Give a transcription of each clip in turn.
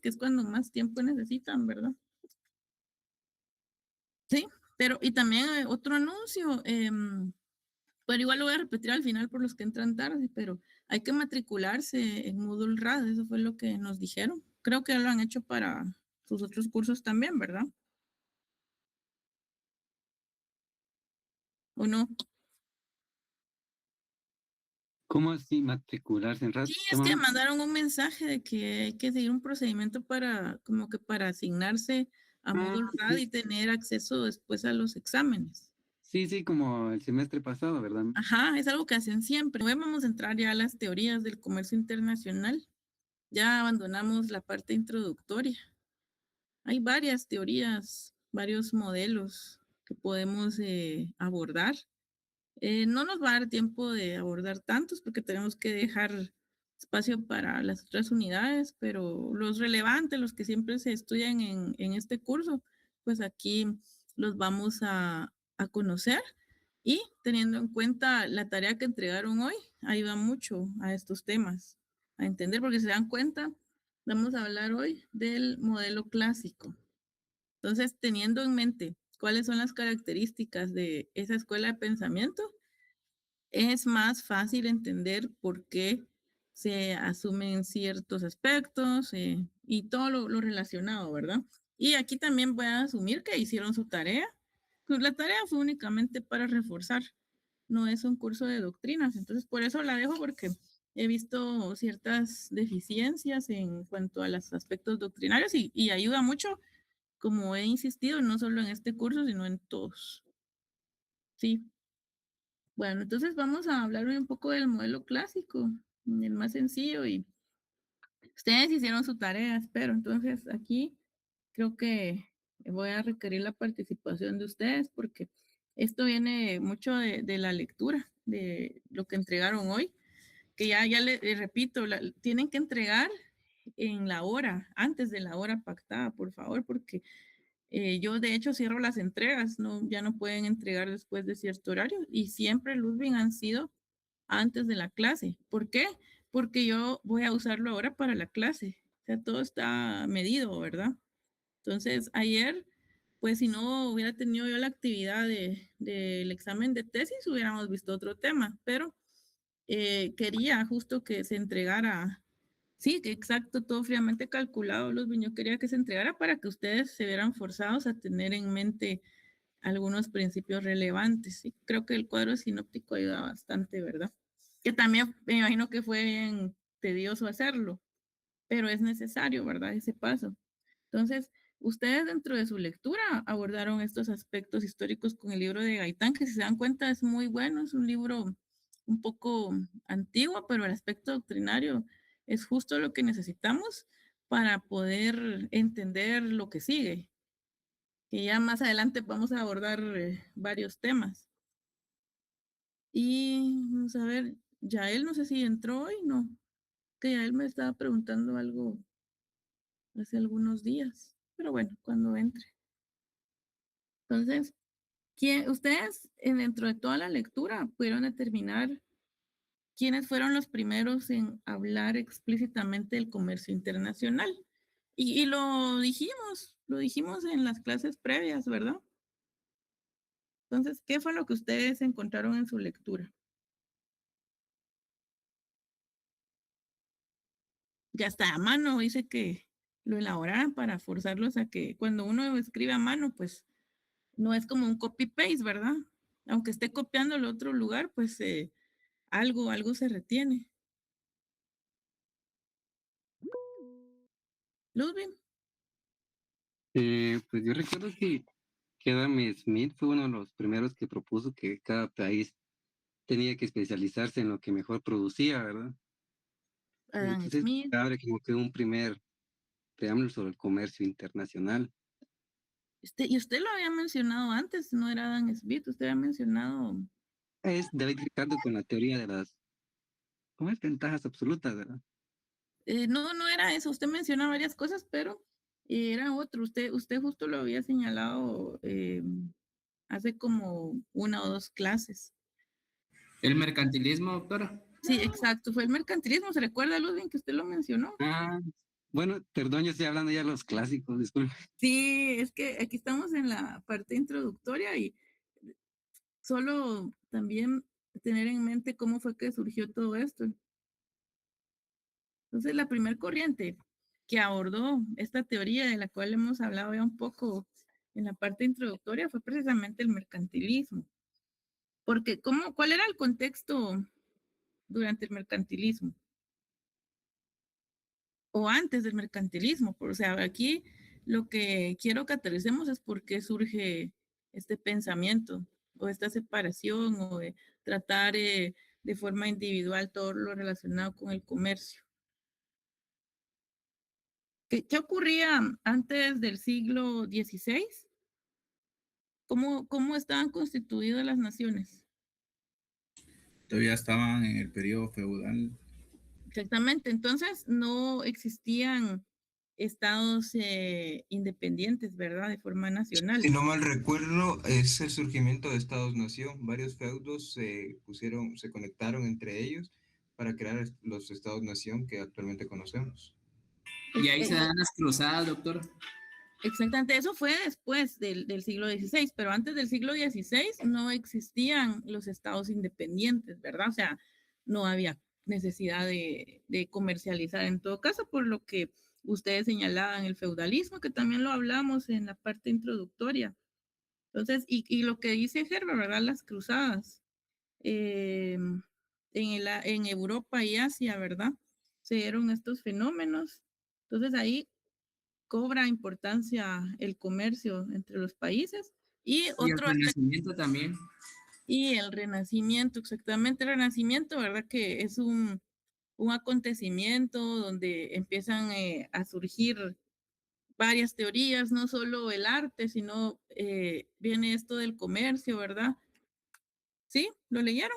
que es cuando más tiempo necesitan, ¿verdad? Sí, pero y también otro anuncio, pero igual lo voy a repetir al final por los que entran tarde, pero hay que matricularse en Moodle RAD, eso fue lo que nos dijeron. Creo que lo han hecho para sus otros cursos también, ¿verdad? ¿O no? ¿Cómo así matricularse en RAD? Sí, es que mandaron un mensaje de que hay que seguir un procedimiento para, como que para asignarse a Moodle RAD y tener acceso después a los exámenes. Sí, sí, como el semestre pasado, ¿verdad? Ajá, es algo que hacen siempre. Hoy vamos a entrar ya a las teorías del comercio internacional. Ya abandonamos la parte introductoria. Hay varias teorías, varios modelos que podemos abordar. No nos va a dar tiempo de abordar tantos porque tenemos que dejar espacio para las otras unidades, pero los relevantes, los que siempre se estudian en este curso, pues aquí los vamos a conocer y teniendo en cuenta la tarea que entregaron hoy, ayuda mucho a estos temas, a entender, porque se dan cuenta, vamos a hablar hoy del modelo clásico. Entonces, teniendo en mente cuáles son las características de esa escuela de pensamiento, es más fácil entender por qué se asumen ciertos aspectos y todo lo relacionado, ¿verdad? Y aquí también voy a asumir que hicieron su tarea. Pues la tarea fue únicamente para reforzar, no es un curso de doctrinas. Entonces, por eso la dejo porque he visto ciertas deficiencias en cuanto a los aspectos doctrinarios y ayuda mucho, como he insistido, no solo en este curso, sino en todos. Sí. Bueno, entonces vamos a hablar hoy un poco del modelo clásico, el más sencillo, y ustedes hicieron su tarea, espero. Entonces aquí creo que voy a requerir la participación de ustedes porque esto viene mucho de la lectura, de lo que entregaron hoy, que ya les repito, tienen que entregar en la hora, antes de la hora pactada, por favor, porque yo de hecho cierro las entregas, no, ya no pueden entregar después de cierto horario y siempre, Ludwig, han sido antes de la clase. ¿Por qué? Porque yo voy a usarlo ahora para la clase. O sea, todo está medido, ¿verdad? Entonces, ayer, pues si no hubiera tenido yo la actividad del examen de tesis, hubiéramos visto otro tema, pero quería justo que se entregara. Sí, exacto, todo fríamente calculado, Luz. Yo quería que se entregara para que ustedes se vieran forzados a tener en mente algunos principios relevantes. Y creo que el cuadro sinóptico ayuda bastante, ¿verdad? Que también me imagino que fue bien tedioso hacerlo, pero es necesario, ¿verdad? Ese paso. Entonces, ustedes dentro de su lectura abordaron estos aspectos históricos con el libro de Gaitán, que si se dan cuenta es muy bueno, es un libro un poco antiguo, pero el aspecto doctrinario es justo lo que necesitamos para poder entender lo que sigue. Que ya más adelante vamos a abordar varios temas. Y vamos a ver, Yael, no sé si entró hoy, no, que Yael me estaba preguntando algo hace algunos días, pero bueno, cuando entre. Entonces, ustedes dentro de toda la lectura pudieron determinar quiénes fueron los primeros en hablar explícitamente del comercio internacional. Y lo dijimos en las clases previas, ¿verdad? Entonces, ¿qué fue lo que ustedes encontraron en su lectura? Ya está a mano, dice que lo elaboraran para forzarlos a que cuando uno escribe a mano, pues no es como un copy-paste, ¿verdad? Aunque esté copiando el otro lugar, pues algo se retiene. Ludwig. Pues yo recuerdo que Adam Smith fue uno de los primeros que propuso que cada país tenía que especializarse en lo que mejor producía, ¿verdad? Adam Entonces, Smith. abre como que un primer preámbulo sobre el comercio internacional. Y usted lo había mencionado antes, no era Adam Smith, usted había mencionado. Es David Ricardo con la teoría de las, ¿cómo es? Ventajas absolutas, ¿verdad? No, no era eso, usted menciona varias cosas, pero era otro. Usted justo lo había señalado hace como una o dos clases. El mercantilismo, doctora. Sí, exacto, fue el mercantilismo. ¿Se recuerda, Ludwig, que usted lo mencionó? Ah, Bueno, perdón, yo estoy hablando ya de los clásicos, disculpe. Sí, es que aquí estamos en la parte introductoria y solo también tener en mente cómo fue que surgió todo esto. Entonces, la primer corriente que abordó esta teoría de la cual hemos hablado ya un poco en la parte introductoria fue precisamente el mercantilismo. Porque, ¿cuál era el contexto durante el mercantilismo? O antes del mercantilismo. O sea, aquí lo que quiero que aterricemos es por qué surge este pensamiento o esta separación o de tratar de forma individual todo lo relacionado con el comercio. ¿Qué ocurría antes del siglo XVI? ¿Cómo estaban constituidas las naciones? Todavía estaban en el periodo feudal. Exactamente, entonces no existían estados independientes, ¿verdad? De forma nacional. Si no mal recuerdo, es el surgimiento de Estados-nación. Varios feudos se conectaron entre ellos para crear los Estados-nación que actualmente conocemos. Y ahí se dan las cruzadas, doctor. Exactamente, eso fue después del siglo XVI, pero antes del siglo XVI no existían los estados independientes, ¿verdad? O sea, no había necesidad de comercializar en todo caso, por lo que ustedes señalaban el feudalismo, que también lo hablamos en la parte introductoria. Entonces, y lo que dice Herbert, ¿verdad? Las cruzadas en Europa y Asia, ¿verdad? Se dieron estos fenómenos. Entonces ahí cobra importancia el comercio entre los países. Y Y el otro aspecto, Renacimiento también. y el Renacimiento, exactamente el Renacimiento, ¿verdad? Que es un acontecimiento donde empiezan a surgir varias teorías, no solo el arte, sino viene esto del comercio, ¿verdad? ¿Sí? ¿Lo leyeron?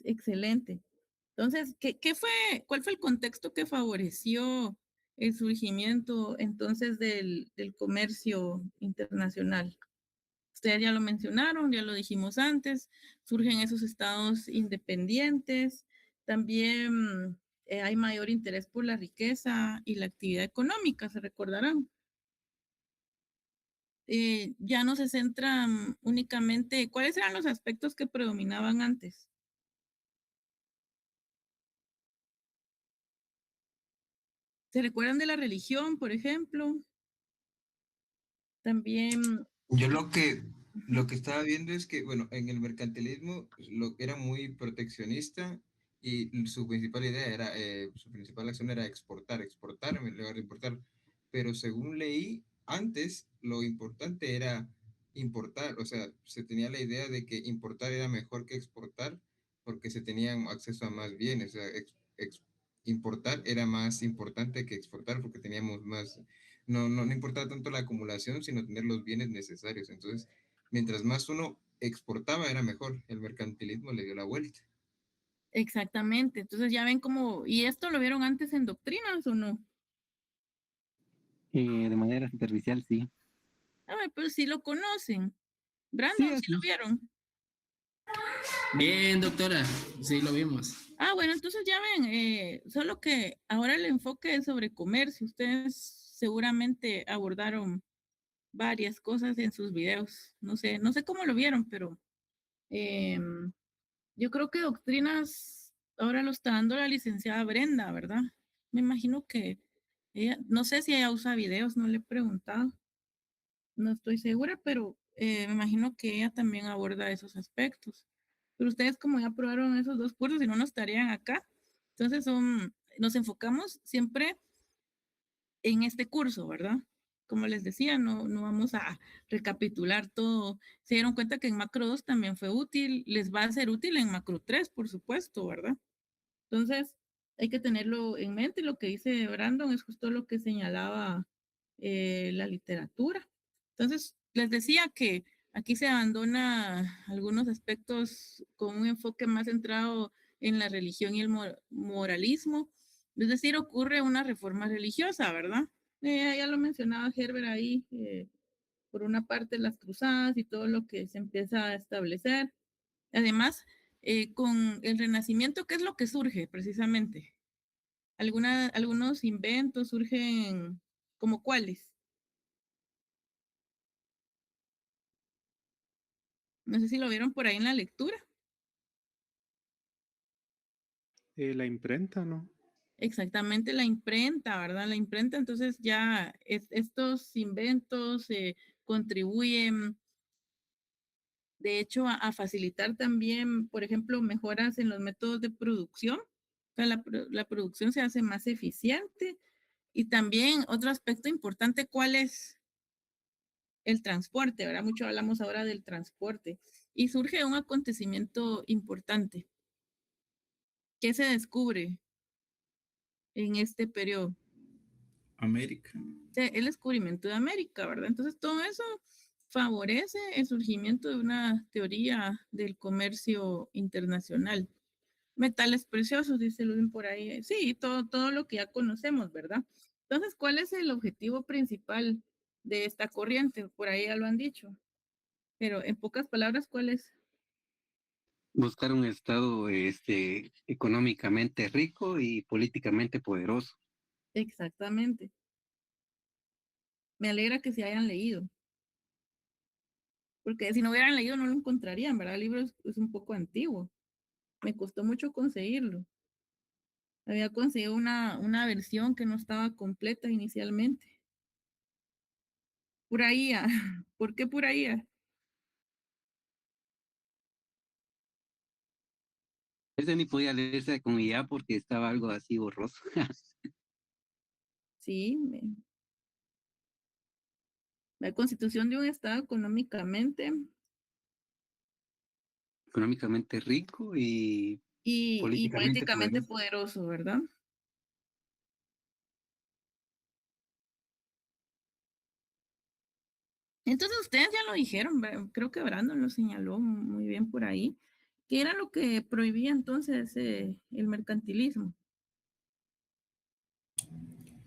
Excelente. Entonces, cuál fue el contexto que favoreció el surgimiento entonces del comercio internacional? Ustedes ya lo mencionaron, ya lo dijimos antes, surgen esos estados independientes, también hay mayor interés por la riqueza y la actividad económica, se recordarán. Ya no se centran únicamente, ¿cuáles eran los aspectos que predominaban antes? ¿Se recuerdan de la religión, por ejemplo? También, Yo lo ujú, que estaba viendo es que, bueno, en el mercantilismo era muy proteccionista y su principal idea era, su principal acción era exportar en lugar de importar. Pero según leí, antes lo importante era importar, o sea, se tenía la idea de que importar era mejor que exportar porque se tenían acceso a más bienes, o sea, importar era más importante que exportar porque teníamos más, no importaba tanto la acumulación, sino tener los bienes necesarios. Entonces, mientras más uno exportaba, era mejor. El mercantilismo le dio la vuelta. exactamente. Entonces ya ven cómo, ¿y esto lo vieron antes en doctrinas o no? De manera superficial, sí. A ver, pues sí lo conocen. Sí, Brandon, sí lo así. vieron. Bien, doctora. Sí, lo vimos. Ah, bueno, entonces ya ven, solo que ahora el enfoque es sobre comercio. Ustedes seguramente abordaron varias cosas en sus videos. No sé cómo lo vieron, pero yo creo que doctrinas ahora lo está dando la licenciada Brenda, ¿verdad? Me imagino que ella, no sé si ella usa videos, no le he preguntado, no estoy segura, pero me imagino que ella también aborda esos aspectos. Pero ustedes como ya probaron esos dos cursos, si no, no estarían acá. Entonces nos enfocamos siempre en este curso, ¿verdad? Como les decía, no vamos a recapitular todo. Se dieron cuenta que en Macro 2 también fue útil, les va a ser útil en Macro 3, por supuesto, ¿verdad? Entonces, hay que tenerlo en mente. Lo que dice Brandon es justo lo que señalaba la literatura. Entonces, les decía que aquí se abandona algunos aspectos con un enfoque más centrado en la religión y el moralismo. Es decir, ocurre una reforma religiosa, ¿verdad? Ya lo mencionaba Herbert ahí, por una parte las cruzadas y todo lo que se empieza a establecer. Además, con el Renacimiento, ¿qué es lo que surge precisamente? Algunos inventos surgen, ¿como cuáles? No sé si lo vieron por ahí en la lectura. La imprenta, ¿no? Exactamente, la imprenta, ¿verdad? La imprenta, entonces ya estos inventos contribuyen, de hecho, a facilitar también, por ejemplo, mejoras en los métodos de producción. O sea, la producción se hace más eficiente. Y también otro aspecto importante, ¿cuál es? El transporte, ¿verdad? Mucho hablamos ahora del transporte. Y surge un acontecimiento importante. ¿Qué se descubre en este periodo? América. El descubrimiento de América, ¿verdad? Entonces todo eso favorece el surgimiento de una teoría del comercio internacional. Metales preciosos, dice Ludwig por ahí. Sí, todo lo que ya conocemos, ¿verdad? Entonces, ¿cuál es el objetivo principal de esta corriente? Por ahí ya lo han dicho. Pero en pocas palabras, ¿cuál es? Buscar un estado económicamente rico y políticamente poderoso. Exactamente. Me alegra que se hayan leído. Porque si no hubieran leído no lo encontrarían, ¿verdad? El libro es un poco antiguo. Me costó mucho conseguirlo. Había conseguido una versión que no estaba completa inicialmente. Pura IA. ¿Por qué pura IA? Ese ni podía leerse con IA porque estaba algo así borroso. Sí, la constitución de un Estado Económicamente rico y y políticamente políticamente poderoso. poderoso, ¿verdad? Entonces ustedes ya lo dijeron, creo que Brandon lo señaló muy bien por ahí, que era lo que prohibía entonces el mercantilismo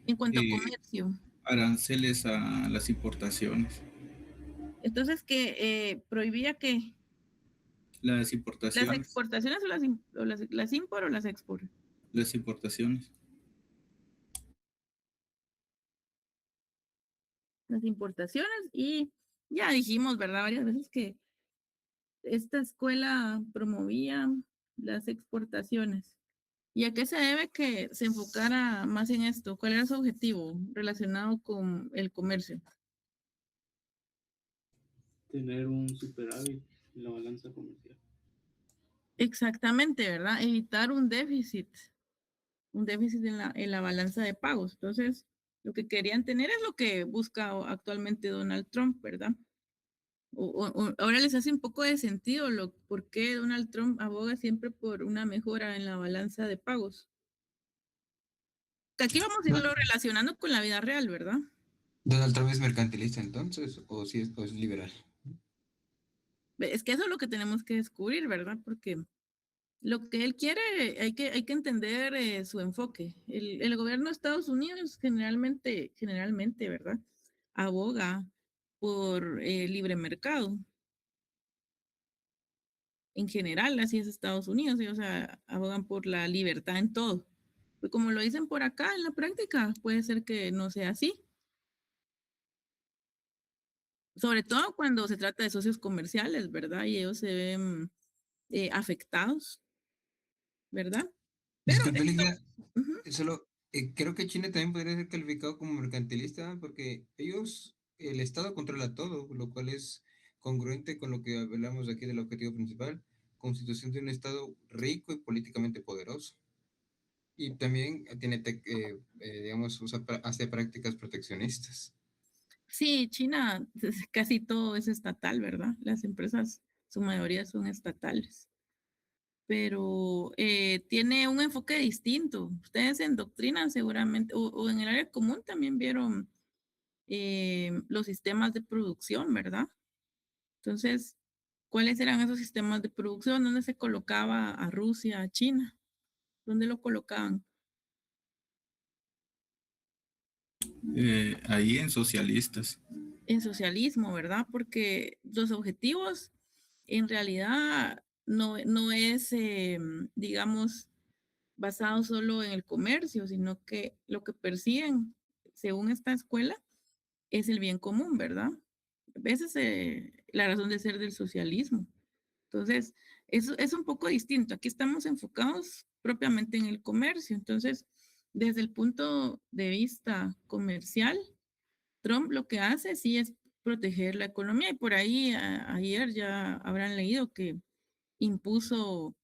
en cuanto a Eh, comercio. Aranceles a las importaciones. Entonces, que prohibía que Las las importaciones. exportaciones o las import o las export. Las importaciones. Las importaciones y ya dijimos, ¿verdad? Varias veces que esta escuela promovía las exportaciones. ¿Y a qué se debe que se enfocara más en esto? ¿Cuál era su objetivo relacionado con el comercio? Tener un superávit en la balanza comercial. Exactamente, ¿verdad? Evitar un déficit en la balanza de pagos. Entonces, lo que querían tener es lo que busca actualmente Donald Trump, ¿verdad? Ahora les hace un poco de sentido por qué Donald Trump aboga siempre por una mejora en la balanza de pagos. Aquí vamos a No, irlo relacionando con la vida real, ¿verdad? ¿Donald Trump es mercantilista entonces o si o es liberal? Es que eso es lo que tenemos que descubrir, ¿verdad? Porque lo que él quiere, hay que entender su enfoque. El gobierno de Estados Unidos generalmente, ¿verdad? Aboga por libre mercado. En general, así es Estados Unidos, ellos abogan por la libertad en todo. Pues como lo dicen por acá, en la práctica, puede ser que no sea así. Sobre todo cuando se trata de socios comerciales, ¿verdad? Y ellos se ven afectados, ¿verdad? Pero Disculpe, esto, Ligla, ujú, solo creo que China también podría ser calificado como mercantilista porque ellos, el Estado controla todo, lo cual es congruente con lo que hablamos aquí del objetivo principal, constitución de un Estado rico y políticamente poderoso. Y también tiene, digamos, hace prácticas proteccionistas. sí, China casi todo es estatal, ¿verdad? Las empresas, su mayoría son estatales, pero tiene un enfoque distinto. Ustedes en doctrina seguramente, o en el área común también vieron los sistemas de producción, ¿verdad? Entonces, ¿cuáles eran esos sistemas de producción? ¿Dónde se colocaba a Rusia, a China? ¿Dónde lo colocaban? Ahí en socialistas. En socialismo, ¿verdad? Porque los objetivos en realidad no es, digamos, basado solo en el comercio, sino que lo que persiguen, según esta escuela, es el bien común, ¿verdad? Esa es la razón de ser del socialismo. Entonces, eso es un poco distinto. Aquí estamos enfocados propiamente en el comercio. Entonces, desde el punto de vista comercial, Trump lo que hace sí es proteger la economía. Y por ahí ayer ya habrán leído que impuso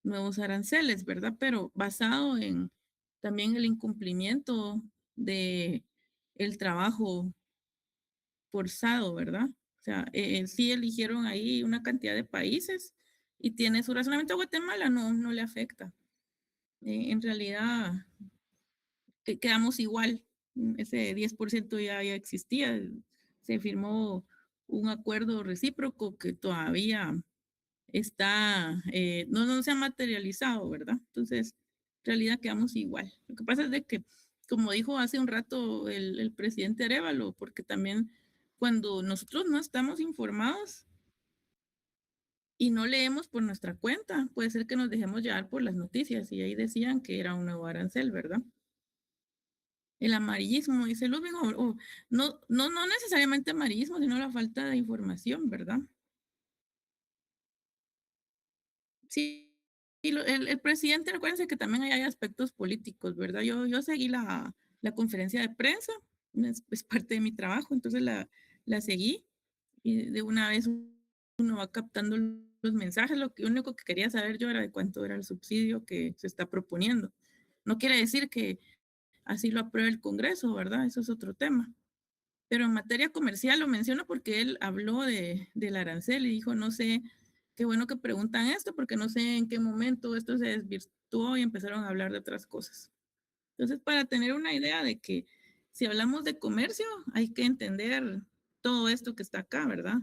nuevos aranceles, ¿verdad? Pero basado en también el incumplimiento de el trabajo forzado, ¿verdad? O sea, sí eligieron ahí una cantidad de países y tiene su razonamiento. A Guatemala no le afecta. En realidad, quedamos igual. Ese 10% ya existía. Se firmó un acuerdo recíproco que todavía está, no se ha materializado, ¿verdad? Entonces, en realidad quedamos igual. Lo que pasa es de que, como dijo hace un rato el presidente Arevalo, porque también cuando nosotros no estamos informados y no leemos por nuestra cuenta, puede ser que nos dejemos llevar por las noticias y ahí decían que era un nuevo arancel, ¿verdad? El amarillismo, dice Ludwig, no necesariamente amarillismo, sino la falta de información, ¿verdad? Sí, y el presidente, recuérdense que también hay aspectos políticos, ¿verdad? Yo seguí la conferencia de prensa, es parte de mi trabajo, entonces la seguí y de una vez uno va captando los mensajes. Lo único que quería saber yo era de cuánto era el subsidio que se está proponiendo. No quiere decir que así lo apruebe el Congreso, ¿verdad? Eso es otro tema. Pero en materia comercial lo menciono porque él habló del arancel y dijo, no sé, qué bueno que preguntan esto porque no sé en qué momento esto se desvirtuó y empezaron a hablar de otras cosas. Entonces, para tener una idea de que si hablamos de comercio, hay que entender todo esto que está acá, ¿verdad?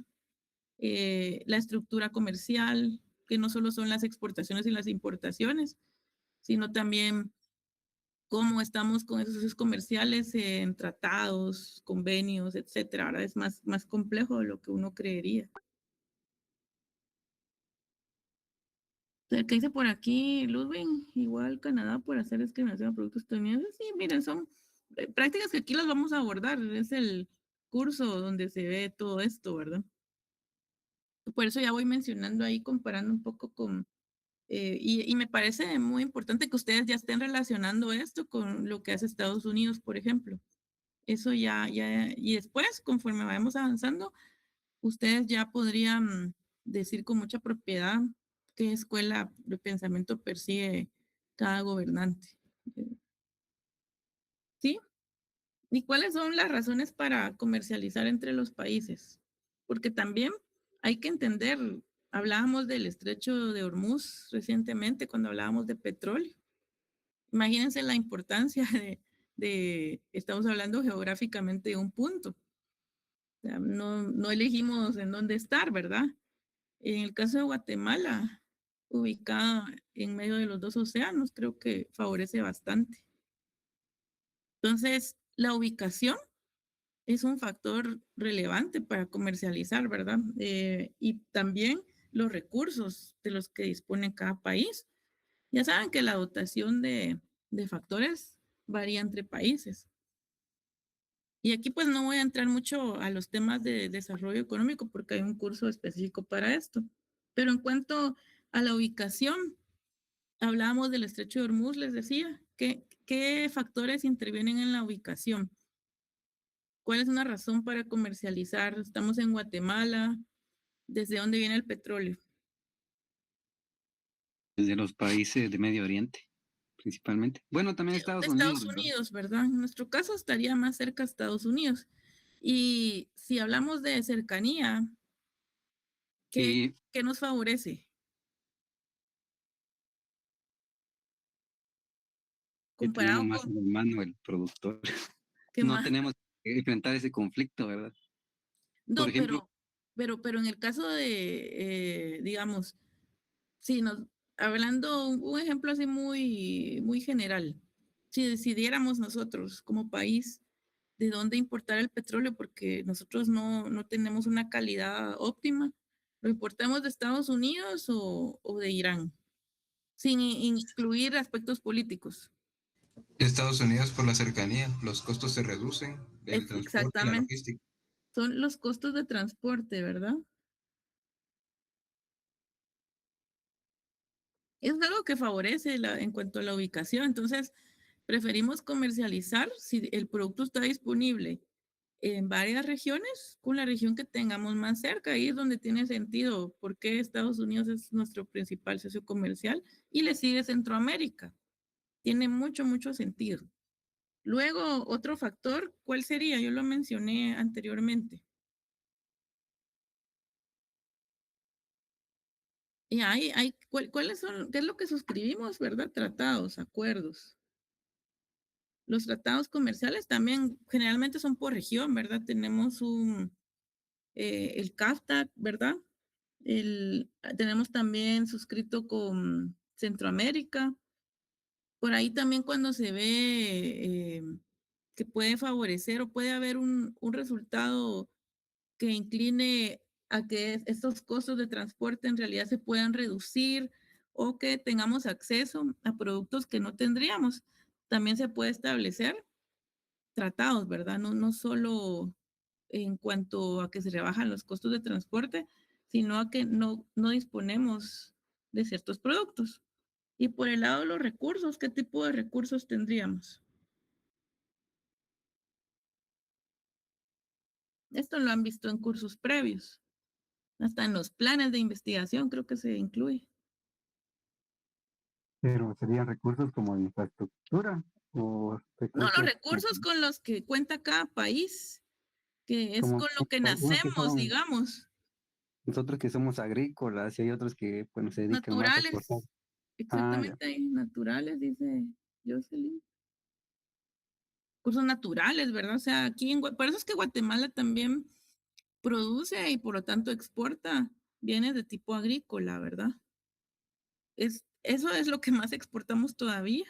La estructura comercial, que no solo son las exportaciones y las importaciones, sino también cómo estamos con esos socios comerciales en tratados, convenios, etcétera. Ahora es más complejo de lo que uno creería. El que dice por aquí, Ludwig, igual Canadá por hacer discriminación a productos estadounidenses. Sí, miren, son prácticas que aquí las vamos a abordar. Es el curso donde se ve todo esto, ¿verdad? Por eso ya voy mencionando ahí, comparando un poco con, y me parece muy importante que ustedes ya estén relacionando esto con lo que hace Estados Unidos, por ejemplo. Eso y después, conforme vayamos avanzando, ustedes ya podrían decir con mucha propiedad qué escuela de pensamiento persigue cada gobernante. ¿Sí? ¿Y cuáles son las razones para comercializar entre los países? Porque también hay que entender, hablábamos del estrecho de Hormuz recientemente cuando hablábamos de petróleo. Imagínense la importancia estamos hablando geográficamente de un punto. O sea, no elegimos en dónde estar, ¿verdad? En el caso de Guatemala, ubicada en medio de los dos océanos, creo que favorece bastante. Entonces, la ubicación es un factor relevante para comercializar, ¿verdad? Y también los recursos de los que dispone cada país. Ya saben que la dotación de factores varía entre países. Y aquí pues no voy a entrar mucho a los temas de desarrollo económico porque hay un curso específico para esto. Pero en cuanto a la ubicación, hablábamos del estrecho de Hormuz, les decía, ¿qué factores intervienen en la ubicación? ¿Cuál es una razón para comercializar? Estamos en Guatemala. ¿Desde dónde viene el petróleo? Desde los países de Medio Oriente, principalmente. Bueno, también De Estados Estados Unidos, ¿verdad? Unidos, ¿verdad? En nuestro caso estaría más cerca de Estados Unidos. Y si hablamos de cercanía, ¿qué, Y qué nos favorece? que tenemos Comparado más con en mano el productor. qué No más. tenemos que enfrentar ese conflicto, ¿verdad? Por No, ejemplo, pero en el caso de, digamos, si nos, hablando un ejemplo así muy general, si decidiéramos nosotros como país de dónde importar el petróleo, porque nosotros no tenemos una calidad óptima, ¿Lo importamos de Estados Unidos o de Irán? Sin incluir aspectos políticos. Estados Unidos por la cercanía, los costos se reducen, el transporte y la Exactamente. logística. Son los costos de transporte, ¿verdad? Es algo que favorece en cuanto a la ubicación. Entonces, preferimos comercializar si el producto está disponible en varias regiones, con la región que tengamos más cerca. Ahí es donde tiene sentido porque Estados Unidos es nuestro principal socio comercial y le sigue Centroamérica. Tiene mucho, mucho sentido. Luego, otro factor, ¿cuál sería? Yo lo mencioné anteriormente. Y ¿cuáles son? ¿Qué es lo que suscribimos, verdad? Tratados, acuerdos. Los tratados comerciales también generalmente son por región, ¿verdad? Tenemos el CAFTA, ¿verdad? Tenemos también suscrito con Centroamérica. Por ahí también cuando se ve que puede favorecer o puede haber un resultado que incline a que estos costos de transporte en realidad se puedan reducir o que tengamos acceso a productos que no tendríamos. También se puede establecer tratados, ¿verdad? No solo en cuanto a que se rebajan los costos de transporte, sino a que no disponemos de ciertos productos. Y por el lado de los recursos, ¿qué tipo de recursos tendríamos? Esto lo han visto en cursos previos, hasta en los planes de investigación creo que se incluye. Pero serían recursos como de infraestructura o No, los recursos recursos con los que cuenta cada país, que es como con lo que unos que nacemos, son, digamos, nosotros que somos agrícolas y hay otros que bueno, se dedican más a exportar. naturales, Ah, ya. exactamente, naturales, dice Jocelyn. Recursos naturales, ¿verdad? O sea, por eso es que Guatemala también produce y por lo tanto exporta bienes de tipo agrícola, ¿verdad? Eso es lo que más exportamos todavía.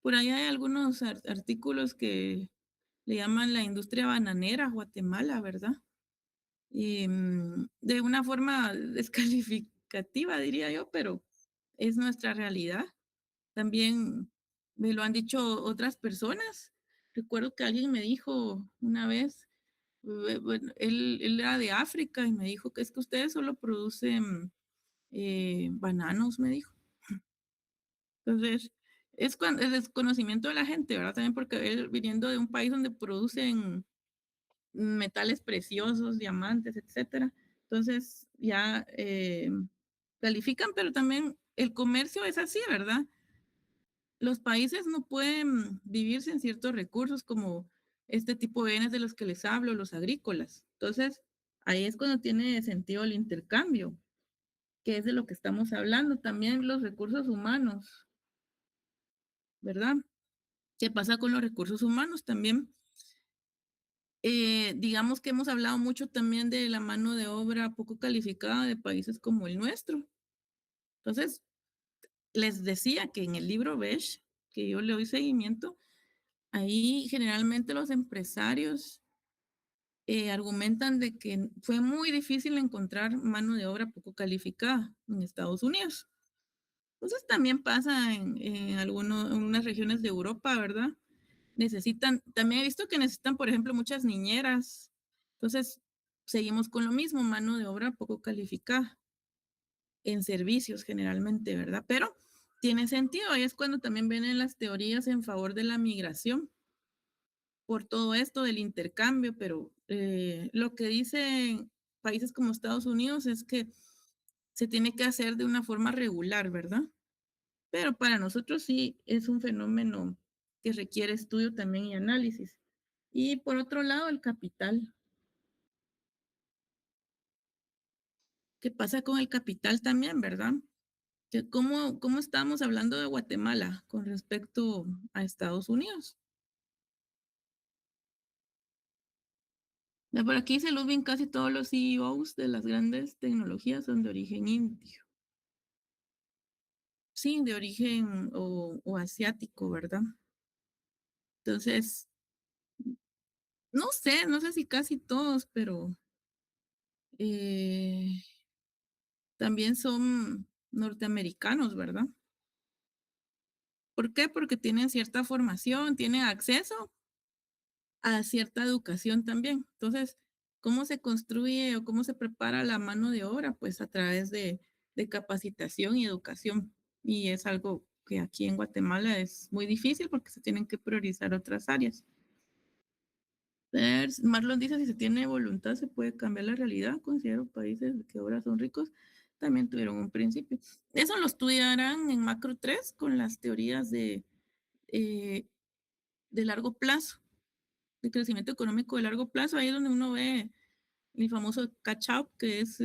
Por ahí hay algunos artículos que le llaman la industria bananera Guatemala, ¿verdad? Y, de una forma descalificativa, diría yo, pero es nuestra realidad. También me lo han dicho otras personas. Recuerdo que alguien me dijo una vez, bueno, él era de África y me dijo que es que ustedes solo producen bananos, me dijo. Entonces, es cuando el desconocimiento de la gente, ¿verdad? También porque él viniendo de un país donde producen metales preciosos, diamantes, etcétera. Entonces, ya califican, pero también el comercio es así, ¿verdad? Los países no pueden vivir sin ciertos recursos como este tipo de bienes de los que les hablo, los agrícolas. Entonces, ahí es cuando tiene sentido el intercambio, que es de lo que estamos hablando. También los recursos humanos, ¿verdad? ¿Qué pasa con los recursos humanos? También, digamos que hemos hablado mucho también de la mano de obra poco calificada de países como el nuestro. Entonces, les decía que en el libro Besh, que yo le doy seguimiento, ahí generalmente los empresarios argumentan de que fue muy difícil encontrar mano de obra poco calificada en Estados Unidos. Entonces también pasa en algunas regiones de Europa, ¿verdad? También he visto que necesitan, por ejemplo, muchas niñeras. Entonces, seguimos con lo mismo, mano de obra poco calificada en servicios generalmente, ¿verdad? Pero tiene sentido, ahí es cuando también vienen las teorías en favor de la migración por todo esto del intercambio, pero lo que dicen países como Estados Unidos es que se tiene que hacer de una forma regular, ¿verdad? Pero para nosotros sí es un fenómeno que requiere estudio también y análisis. Y por otro lado, el capital. ¿Qué pasa con el capital también, verdad? ¿Cómo estamos hablando de Guatemala con respecto a Estados Unidos? Ya por aquí dice Ludwig, casi todos los CEOs de las grandes tecnologías son de origen indio. Sí, de origen o asiático, ¿verdad? Entonces, no sé si casi todos, pero también son norteamericanos, ¿verdad? ¿Por qué? Porque tienen cierta formación, tienen acceso a cierta educación también. Entonces, ¿cómo se construye o cómo se prepara la mano de obra? Pues a través de capacitación y educación. Y es algo que aquí en Guatemala es muy difícil porque se tienen que priorizar otras áreas. Marlon dice, si se tiene voluntad se puede cambiar la realidad. Considero países que ahora son ricos también tuvieron un principio. Eso lo estudiarán en Macro 3 con las teorías eh, de largo plazo, de crecimiento económico de largo plazo. Ahí es donde uno ve el famoso catch-up, que es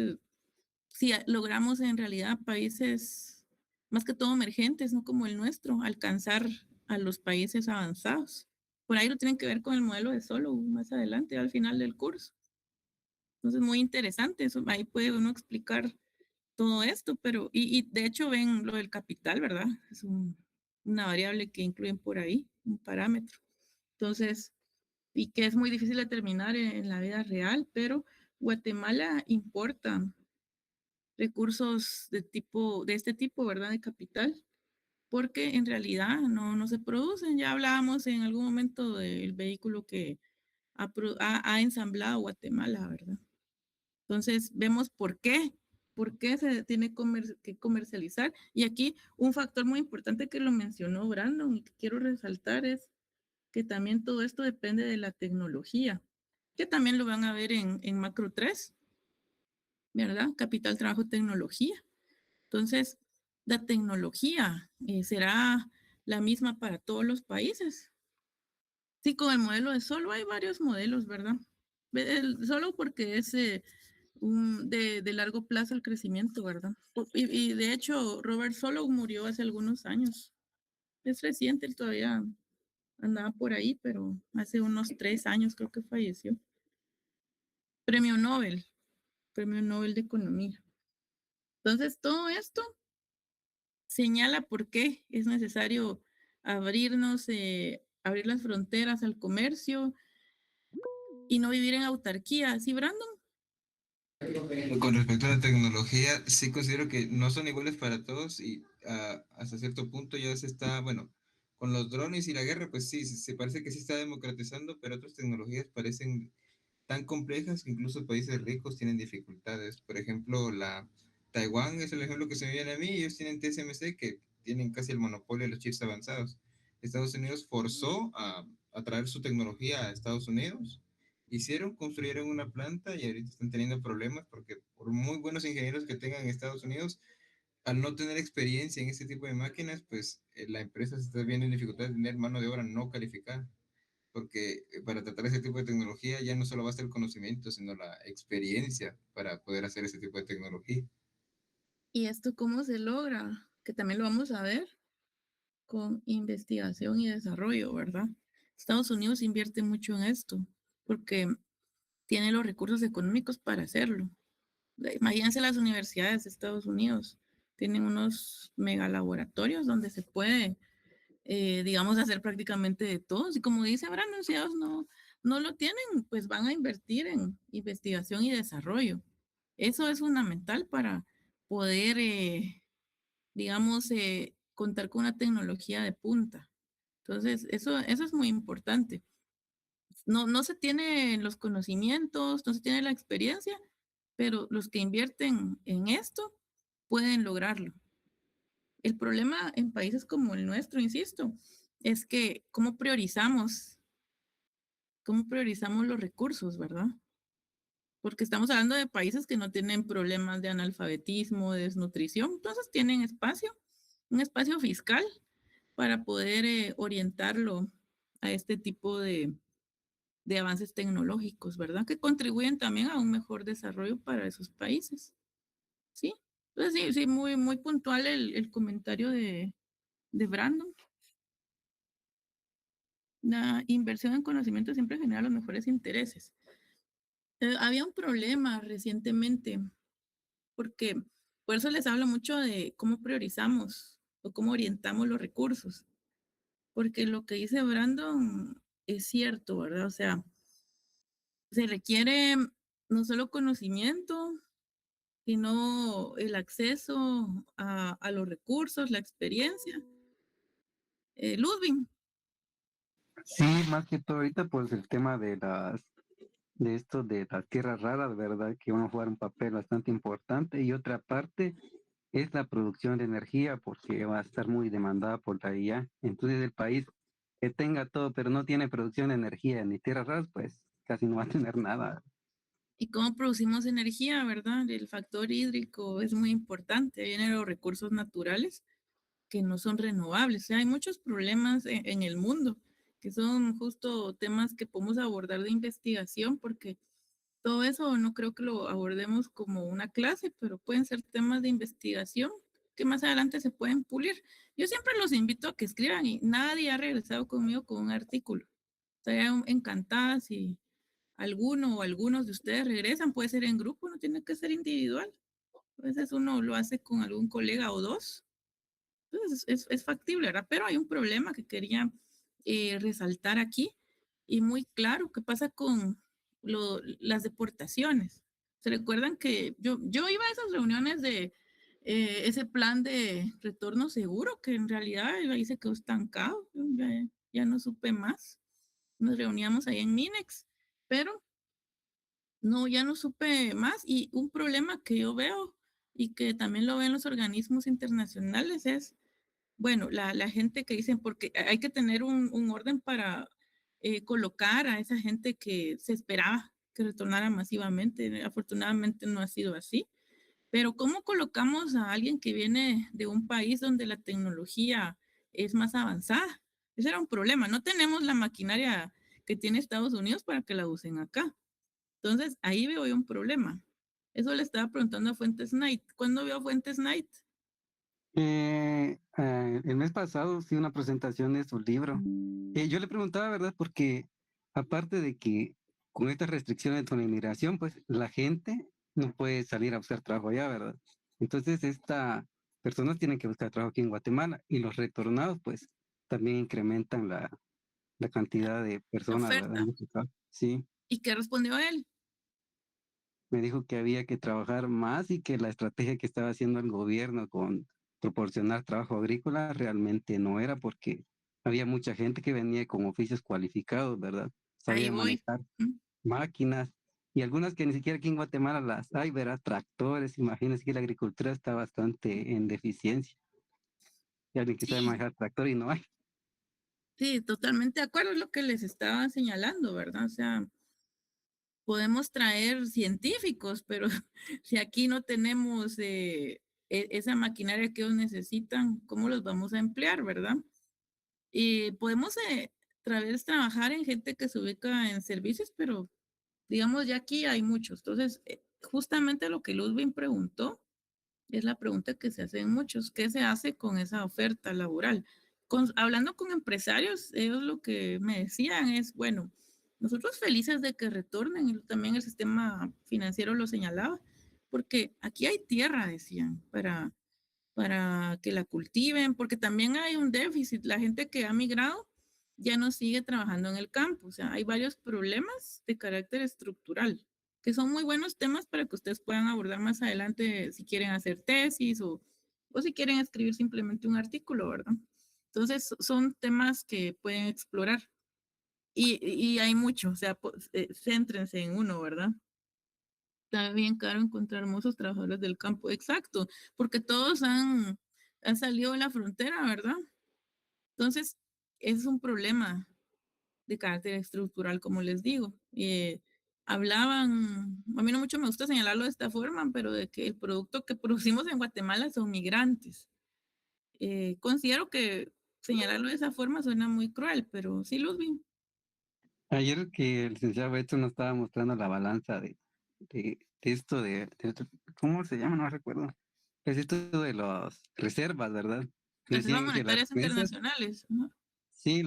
si logramos en realidad países más que todo emergentes, no como el nuestro, alcanzar a los países avanzados. Por ahí lo tienen que ver con el modelo de Solow más adelante, al final del curso. Entonces, muy interesante, eso, ahí puede uno explicar todo esto, pero, y de hecho ven lo del capital, ¿verdad? Es una variable que incluyen por ahí, un parámetro. Entonces, y que es muy difícil determinar en la vida real, pero Guatemala importa recursos de este tipo, ¿verdad? De capital, porque en realidad no se producen. Ya hablábamos en algún momento del vehículo que ha ensamblado Guatemala, ¿verdad? Entonces vemos por qué se tiene que comercializar. Y aquí un factor muy importante que lo mencionó Brandon y que quiero resaltar es que también todo esto depende de la tecnología, que también lo van a ver en Macro 3, ¿verdad? Capital, trabajo, tecnología. Entonces, la tecnología será la misma para todos los países. Sí, con el modelo de Solo hay varios modelos, ¿verdad? Solo porque es de largo plazo el crecimiento, ¿verdad? Y de hecho, Robert Solow murió hace algunos años. Es reciente, él todavía andaba por ahí, pero hace unos 3 años creo que falleció. Premio Nobel, Premio Nobel de Economía. Entonces, todo esto señala por qué es necesario abrirnos, abrir las fronteras al comercio y no vivir en autarquía. ¿Sí, Brandon? Con respecto a la tecnología, sí considero que no son iguales para todos y hasta cierto punto ya se está, bueno, con los drones y la guerra, pues sí, se parece que sí está democratizando, pero otras tecnologías parecen tan complejas que incluso países ricos tienen dificultades. Por ejemplo, Taiwán es el ejemplo que se me viene a mí, ellos tienen TSMC que tienen casi el monopolio de los chips avanzados. Estados Unidos forzó a traer su tecnología a Estados Unidos, construyeron una planta y ahorita están teniendo problemas porque por muy buenos ingenieros que tengan en Estados Unidos, al no tener experiencia en este tipo de máquinas, pues la empresa se está viendo en dificultad de tener mano de obra no calificada, porque para tratar ese tipo de tecnología ya no solo basta el conocimiento, sino la experiencia para poder hacer ese tipo de tecnología. ¿Y esto cómo se logra? Que también lo vamos a ver con investigación y desarrollo, ¿verdad? Estados Unidos invierte mucho en esto porque tiene los recursos económicos para hacerlo. Imagínense las universidades de Estados Unidos. Tienen unos mega laboratorios donde se puede, digamos, hacer prácticamente de todo. Y como dice Brandon, si ellos no lo tienen, pues van a invertir en investigación y desarrollo. Eso es fundamental para poder, digamos, contar con una tecnología de punta. Entonces, eso es muy importante. No se tienen los conocimientos, no se tiene la experiencia, pero los que invierten en esto pueden lograrlo. El problema en países como el nuestro, insisto, es que cómo priorizamos los recursos, ¿verdad? Porque estamos hablando de países que no tienen problemas de analfabetismo, de desnutrición, entonces tienen un espacio fiscal para poder orientarlo a este tipo de avances tecnológicos, ¿verdad? Que contribuyen también a un mejor desarrollo para esos países, ¿sí? Entonces, sí, sí, muy puntual el comentario de Brandon. La inversión en conocimiento siempre genera los mejores intereses. Había un problema recientemente, porque por eso les hablo mucho de cómo priorizamos o cómo orientamos los recursos, porque lo que dice Brandon es cierto, ¿verdad? O sea, se requiere no solo conocimiento, sino el acceso a los recursos, la experiencia. Ludwig. Sí, más que todo ahorita, pues el tema de esto de las tierras raras, ¿verdad? Que van a jugar un papel bastante importante. Y otra parte es la producción de energía, porque va a estar muy demandada por la IA. Entonces el país que tenga todo, pero no tiene producción de energía ni tierras raras, pues casi no va a tener nada. ¿Y cómo producimos energía, verdad? El factor hídrico es muy importante. Vienen los recursos naturales que no son renovables. O sea, hay muchos problemas en el mundo que son justo temas que podemos abordar de investigación, porque todo eso no creo que lo abordemos como una clase, pero pueden ser temas de investigación que más adelante se pueden pulir. Yo siempre los invito a que escriban y nadie ha regresado conmigo con un artículo. Estaría encantada si alguno o algunos de ustedes regresan, puede ser en grupo, no tiene que ser individual. A veces uno lo hace con algún colega o dos. Entonces es factible, ¿verdad? Pero hay un problema que quería resaltar aquí y muy claro, ¿qué pasa con las deportaciones? ¿Se recuerdan que yo iba a esas reuniones de ese plan de retorno seguro, que en realidad ahí se quedó estancado? Ya no supe más. Nos reuníamos ahí en Minex, pero no, ya no supe más. Y un problema que yo veo y que también lo ven los organismos internacionales es, bueno, la gente que dicen, porque hay que tener un orden para colocar a esa gente que se esperaba que retornara masivamente. Afortunadamente no ha sido así. Pero ¿cómo colocamos a alguien que viene de un país donde la tecnología es más avanzada? Ese era un problema. No tenemos la maquinaria que tiene Estados Unidos para que la usen acá. Entonces, ahí veo yo un problema. Eso le estaba preguntando a Fuentes Knight. ¿Cuándo vio a Fuentes Knight? El mes pasado sí una presentación de su libro. Yo le preguntaba, ¿verdad? Porque aparte de que con estas restricciones con la inmigración, pues la gente no puede salir a buscar trabajo allá, ¿verdad? Entonces, estas personas tienen que buscar trabajo aquí en Guatemala y los retornados, pues también incrementan la cantidad de La personas, ¿verdad? oferta. En este trabajo. Sí, ¿Y qué respondió él? me dijo que había que trabajar más y que la estrategia que estaba haciendo el gobierno con proporcionar trabajo agrícola realmente no era porque había mucha gente que venía con oficios cualificados, ¿verdad? Ahí Sabían voy. manejar ¿Mm? máquinas y algunas que ni siquiera aquí en Guatemala las hay, ¿verdad? Tractores, imagínense que la agricultura está bastante en deficiencia. Y alguien que sabe Sí, manejar tractor y no hay. sí, totalmente de acuerdo, es lo que les estaba señalando, ¿verdad? O sea, podemos traer científicos, pero si aquí no tenemos esa maquinaria que ellos necesitan, ¿cómo los vamos a emplear, verdad? Y podemos trabajar en gente que se ubica en servicios, pero digamos, ya aquí hay muchos. Entonces, justamente lo que Ludwig preguntó es la pregunta que se hacen muchos. ¿Qué se hace con esa oferta laboral? Hablando con empresarios, ellos lo que me decían es, bueno, nosotros felices de que retornen, y también el sistema financiero lo señalaba, porque aquí hay tierra, decían, para que la cultiven, porque también hay un déficit. La gente que ha migrado ya no sigue trabajando en el campo. O sea, hay varios problemas de carácter estructural, que son muy buenos temas para que ustedes puedan abordar más adelante si quieren hacer tesis o si quieren escribir simplemente un artículo, ¿verdad? Entonces, son temas que pueden explorar. Y hay mucho, o sea, céntrense en uno, ¿verdad? Está bien caro encontrar hermosos trabajadores del campo. Exacto, porque todos han salido de la frontera, ¿verdad? Entonces, es un problema de carácter estructural, como les digo. Hablaban, a mí no mucho me gusta señalarlo de esta forma, pero de que el producto que producimos en Guatemala son migrantes. Considero que señalarlo de esa forma suena muy cruel, pero sí los vi. Ayer que el licenciado Beto nos estaba mostrando la balanza de esto ¿cómo se llama? No recuerdo. Es esto de las reservas, ¿verdad? Reservas Decían que las monetarias remesas, internacionales, ¿no? sí,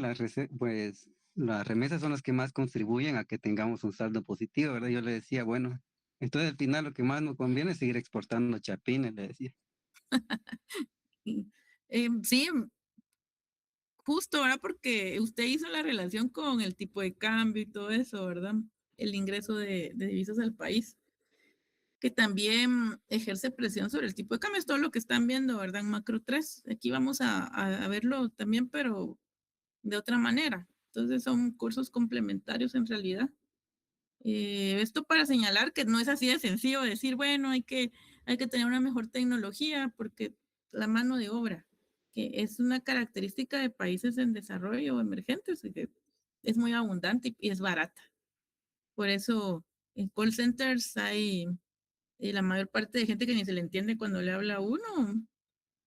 pues las remesas son las que más contribuyen a que tengamos un saldo positivo, ¿verdad? Yo le decía, bueno, entonces al final lo que más nos conviene es seguir exportando chapines, le decía. Y, sí, justo, ¿verdad? Porque usted hizo la relación con el tipo de cambio y todo eso, ¿verdad? El ingreso de divisas al país. que también ejerce presión sobre el tipo de cambio. Es todo lo que están viendo, ¿verdad? En macro 3. Aquí vamos a verlo también, pero de otra manera. Entonces son cursos complementarios en realidad. Esto para señalar que no es así de sencillo decir, bueno, hay que tener una mejor tecnología porque la mano de obra, que es una característica de países en desarrollo o emergentes, que es muy abundante y es barata. Por eso en call centers hay la mayor parte de gente que ni se le entiende cuando le habla a uno,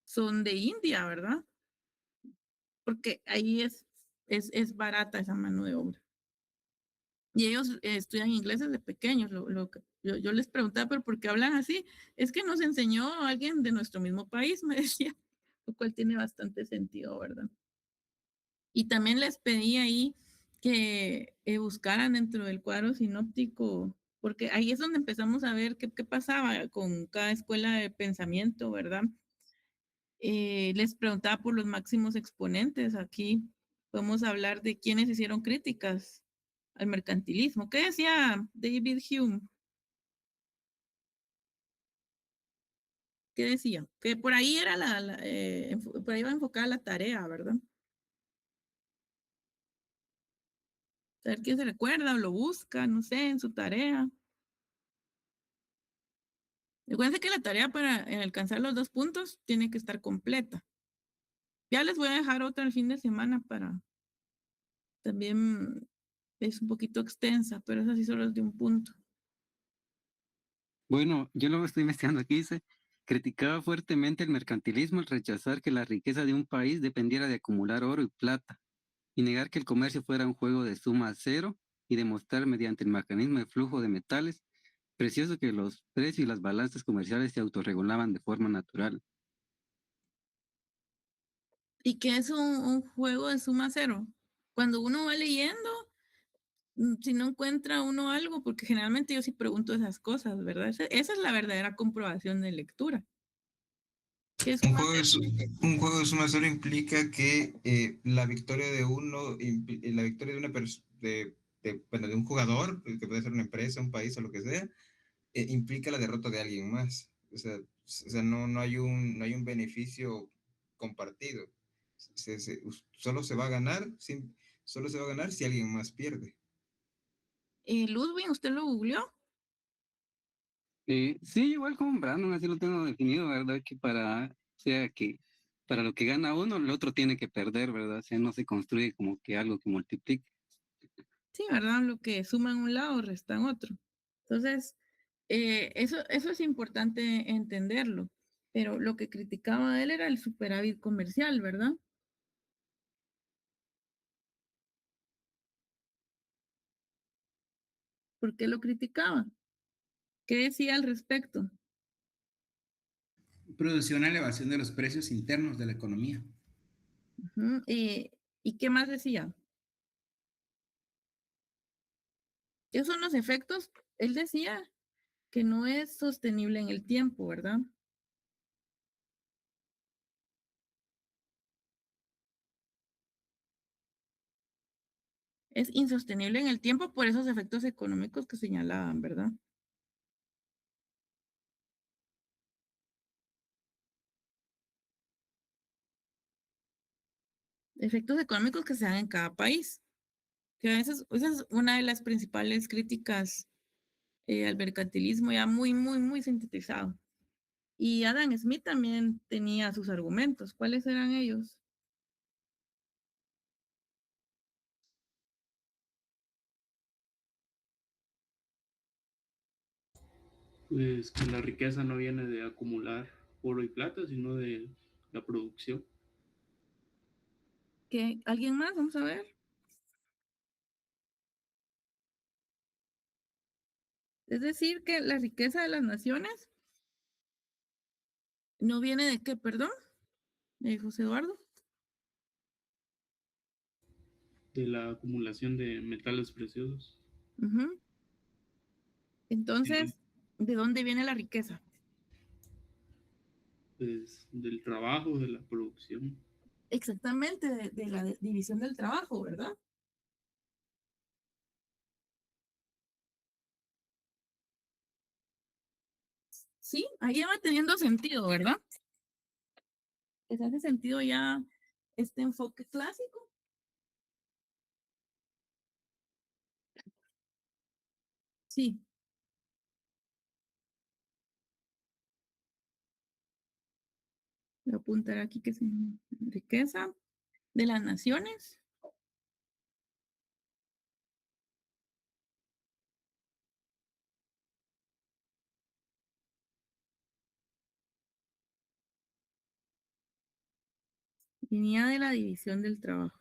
son de India, ¿verdad? Porque ahí es barata esa mano de obra. Y ellos estudian inglés desde pequeños. Lo que yo les preguntaba, pero ¿por qué hablan así? Es que nos enseñó alguien de nuestro mismo país, me decía, lo cual tiene bastante sentido, ¿verdad? Y también les pedí ahí que buscaran dentro del cuadro sinóptico, porque ahí es donde empezamos a ver qué pasaba con cada escuela de pensamiento, ¿verdad? Les preguntaba por los máximos exponentes. Aquí podemos hablar de quienes hicieron críticas al mercantilismo. ¿Qué decía David Hume? ¿Qué decía? Que por ahí era por ahí va enfocada la tarea, ¿verdad? A ver quién se recuerda o lo busca, no sé, en su tarea. Recuerden que la tarea para alcanzar los 2 puntos tiene que estar completa. Ya les voy a dejar otra el fin de semana para también es un poquito extensa, pero esa sí solo es de un punto. Bueno, yo lo estoy investigando aquí, dice, criticaba fuertemente el mercantilismo al rechazar que la riqueza de un país dependiera de acumular oro y plata, y negar que el comercio fuera un juego de suma cero y demostrar mediante el mecanismo de flujo de metales precioso que los precios y las balanzas comerciales se autorregulaban de forma natural. ¿Y qué es un juego de suma cero? Cuando uno va leyendo, si no encuentra uno algo, porque generalmente yo sí pregunto esas cosas, ¿verdad? Esa es la verdadera comprobación de lectura. ¿Qué es Un suma juego de, cero? un juego de suma cero implica que la victoria de uno, la victoria de una bueno, de un jugador, que puede ser una empresa, un país o lo que sea, implica la derrota de alguien más. O sea no hay un beneficio compartido. Solo se va a ganar, solo se va a ganar si alguien más pierde. Ludwig, ¿usted lo googleó? Sí, igual como Brandon, así lo tengo definido, ¿verdad? Que para lo que gana uno, el otro tiene que perder, ¿verdad? O sea, no se construye como que algo que multiplique. Sí, ¿verdad? Lo que suma en un lado, resta en otro. Entonces, eso es importante entenderlo. Pero lo que criticaba él era el superávit comercial, ¿verdad? ¿Por qué lo criticaba? ¿Qué decía al respecto? Producía una elevación de los precios internos de la economía. Ujú. ¿Y qué más decía? Esos son los efectos. Él decía que no es sostenible en el tiempo, ¿verdad? Es insostenible en el tiempo por esos efectos económicos que señalaban, ¿verdad? Efectos económicos que se dan en cada país. Que esa es una de las principales críticas al mercantilismo, ya muy, muy, muy sintetizado. Y Adam Smith también tenía sus argumentos. ¿Cuáles eran ellos? Pues que la riqueza no viene de acumular oro y plata, sino de la producción. ¿Qué? ¿Alguien más? Vamos a ver. Es decir, que la riqueza de las naciones no viene de qué, perdón, José Eduardo. De la acumulación de metales preciosos, Ujú. sino Entonces, ¿de dónde viene la riqueza? pues, del trabajo, de la producción. Exactamente, de la división del trabajo, ¿verdad? Sí, ahí va teniendo sentido, ¿verdad? ¿Les hace sentido ya este enfoque clásico? Sí, voy a apuntar aquí que es riqueza de las naciones. Venía de la división del trabajo.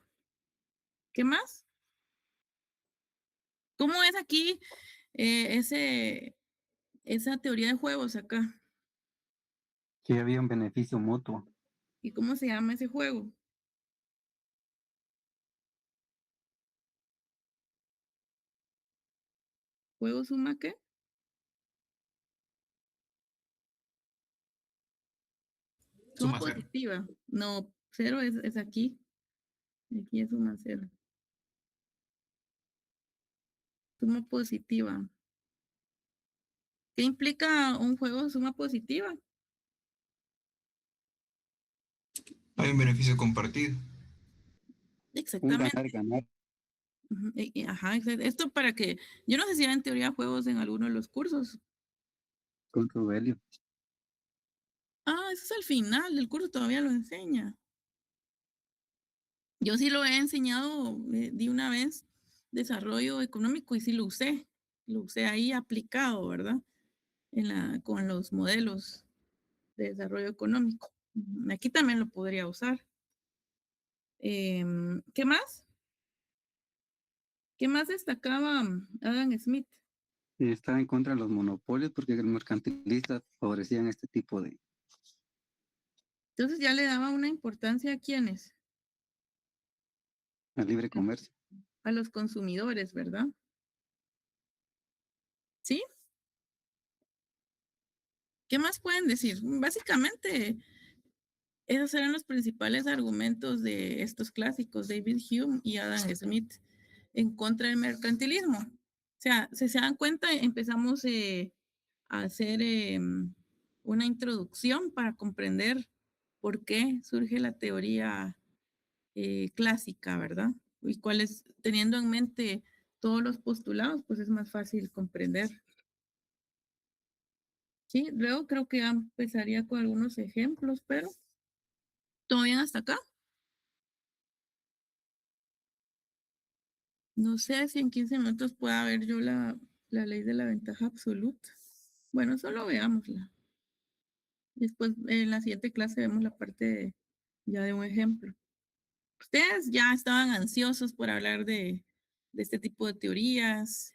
¿Qué más? ¿Cómo es aquí esa teoría de juegos acá? Que había un beneficio mutuo. ¿Y cómo se llama ese juego? ¿Juego suma qué? Suma Suma cero. positiva. No, cero es aquí. Aquí es suma cero. Suma positiva. ¿Qué implica un juego de suma positiva? Hay un beneficio compartido. Un Exactamente. ganar-ganar Ujú, ajá, esto para que, yo no sé si en teoría juegos en alguno de los cursos. con Rubelio. Ah, eso es al final del curso, todavía lo enseña. Yo sí lo he enseñado de una vez, desarrollo económico, y sí lo usé ahí aplicado, ¿verdad? Con los modelos de desarrollo económico. Aquí también lo podría usar. ¿Qué más? ¿Qué más destacaba Adam Smith? Y estaba en contra de los monopolios porque los mercantilistas favorecían este tipo de Entonces ya le daba una importancia a quiénes, a libre comercio. a los consumidores, ¿verdad? ¿Sí? ¿Qué más pueden decir? Básicamente, esos eran los principales argumentos de estos clásicos, David Hume y Adam Smith, en contra del mercantilismo. O sea, si se dan cuenta, empezamos a hacer una introducción para comprender por qué surge la teoría clásica, ¿verdad? Y cuáles, teniendo en mente todos los postulados, pues es más fácil comprender. Sí, luego creo que ya empezaría con algunos ejemplos, pero todo bien hasta acá. No sé si en 15 minutos pueda ver yo la ley de la ventaja absoluta. Bueno, solo veámosla. Después en la siguiente clase vemos la parte ya de un ejemplo. Ustedes ya estaban ansiosos por hablar de este tipo de teorías.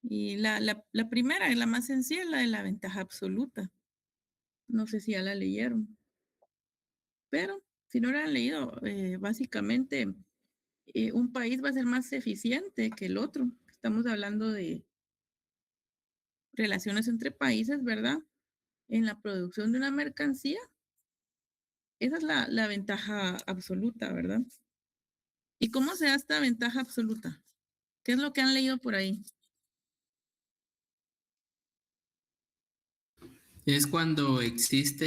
Y la primera es la más sencilla, la de la ventaja absoluta. No sé si ya la leyeron, pero si no la han leído, básicamente un país va a ser más eficiente que el otro. Estamos hablando de relaciones entre países, ¿verdad? En la producción de una mercancía. Esa es la ventaja absoluta, ¿verdad? ¿Y cómo se da esta ventaja absoluta? ¿Qué es lo que han leído por ahí? Es cuando existe